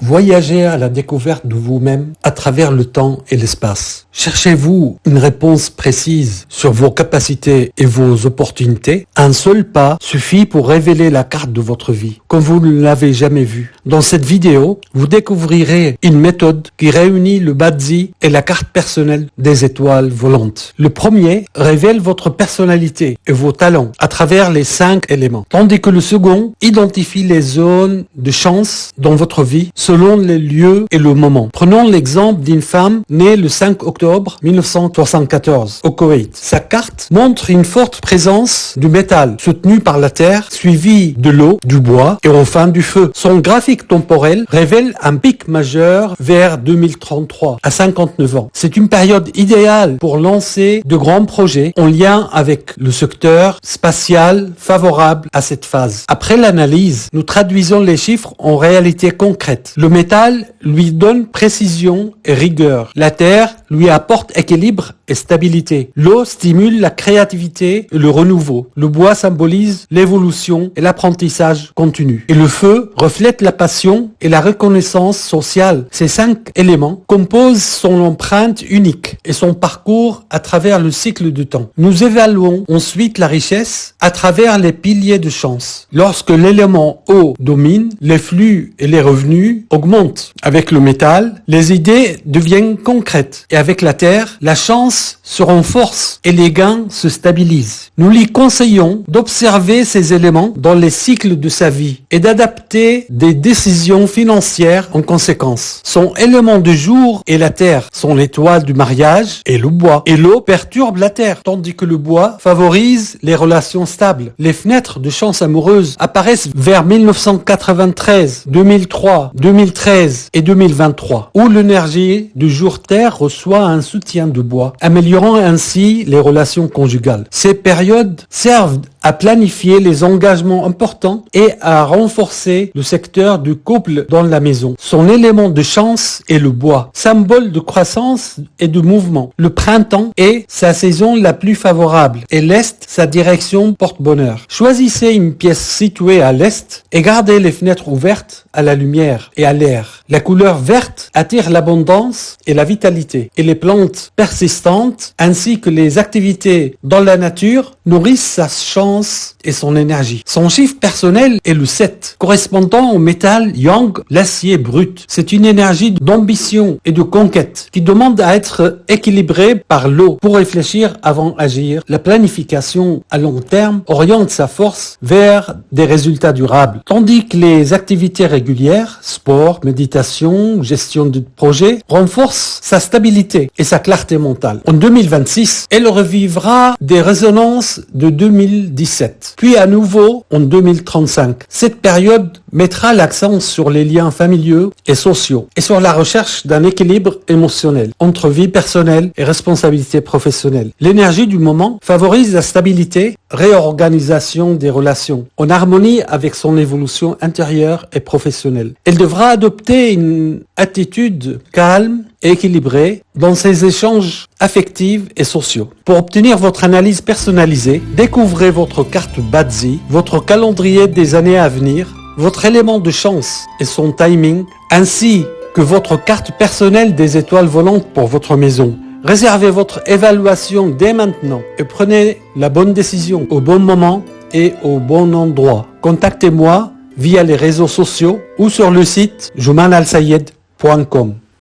Voyagez à la découverte de vous-même à travers le temps et l'espace. Cherchez-vous une réponse précise sur vos capacités et vos opportunités? Un seul pas suffit pour révéler la carte de votre vie, comme vous ne l'avez jamais vue. Dans cette vidéo, vous découvrirez une méthode qui réunit le Bazi et la carte personnelle des étoiles volantes. Le premier révèle votre personnalité et vos talents à travers les 5 éléments, tandis que le second identifie les zones de chance dans votre vie selon les lieux et le moment. Prenons l'exemple d'une femme née le 5 octobre 1974 au Koweït. Sa carte montre une forte présence du métal soutenu par la terre, suivi de l'eau, du bois et enfin du feu. Son graphique temporel révèle un pic majeur vers 2033 à 59 ans. C'est une période idéale pour lancer de grands projets en lien avec le secteur spatial favorable à cette phase. Après l'analyse, nous traduisons les chiffres en réalité concrète. Le métal lui donne précision et rigueur. La terre lui apporte équilibre et stabilité. L'eau stimule la créativité et le renouveau. Le bois symbolise l'évolution et l'apprentissage continu. Et le feu reflète la passion et la reconnaissance sociale. Ces 5 éléments composent son empreinte unique et son parcours à travers le cycle du temps. Nous évaluons ensuite la richesse à travers les piliers de chance. Lorsque l'élément eau domine, les flux et les revenus augmentent. Avec le métal, les idées deviennent concrètes. Et avec la terre, la chance se renforce et les gains se stabilisent. Nous lui conseillons d'observer ces éléments dans les cycles de sa vie et d'adapter des décisions financières en conséquence. Son élément de jour est la terre, son étoile du mariage est le bois. Et l'eau perturbe la terre, tandis que le bois favorise les relations stables. Les fenêtres de chance amoureuse apparaissent vers 1993, 2003, 2013 et 2023, où l'énergie du jour terre reçoit un soutien de bois, améliorant ainsi les relations conjugales. Ces périodes servent à planifier les engagements importants et à renforcer le secteur du couple dans la maison. Son élément de chance est le bois, symbole de croissance et de mouvement. Le printemps est sa saison la plus favorable et l'est sa direction porte-bonheur. Choisissez une pièce située à l'est et gardez les fenêtres ouvertes à la lumière et à l'air. La couleur verte attire l'abondance et la vitalité, et les plantes persistantes ainsi que les activités dans la nature nourrissent sa chance et son énergie. Son chiffre personnel est le 7, correspondant au métal yang, l'acier brut. C'est une énergie d'ambition et de conquête qui demande à être équilibrée par l'eau pour réfléchir avant d'agir. La planification à long terme oriente sa force vers des résultats durables, tandis que les activités régulières, sport, méditation, gestion de projet, renforcent sa stabilité et sa clarté mentale. En 2026, elle revivra des résonances de 2017, puis à nouveau en 2035. Cette période mettra l'accent sur les liens familiaux et sociaux et sur la recherche d'un équilibre émotionnel entre vie personnelle et responsabilité professionnelle. L'énergie du moment favorise la stabilité, réorganisation des relations, en harmonie avec son évolution intérieure et professionnelle. Elle devra adopter une attitude calme et équilibrée dans ses échanges affectifs et sociaux. Pour obtenir votre analyse personnalisée, découvrez votre carte Bazi, votre calendrier des années à venir, votre élément de chance et son timing, ainsi que votre carte personnelle des étoiles volantes pour votre maison. Réservez votre évaluation dès maintenant et prenez la bonne décision au bon moment et au bon endroit. Contactez-moi via les réseaux sociaux ou sur le site joumanalsayed.com.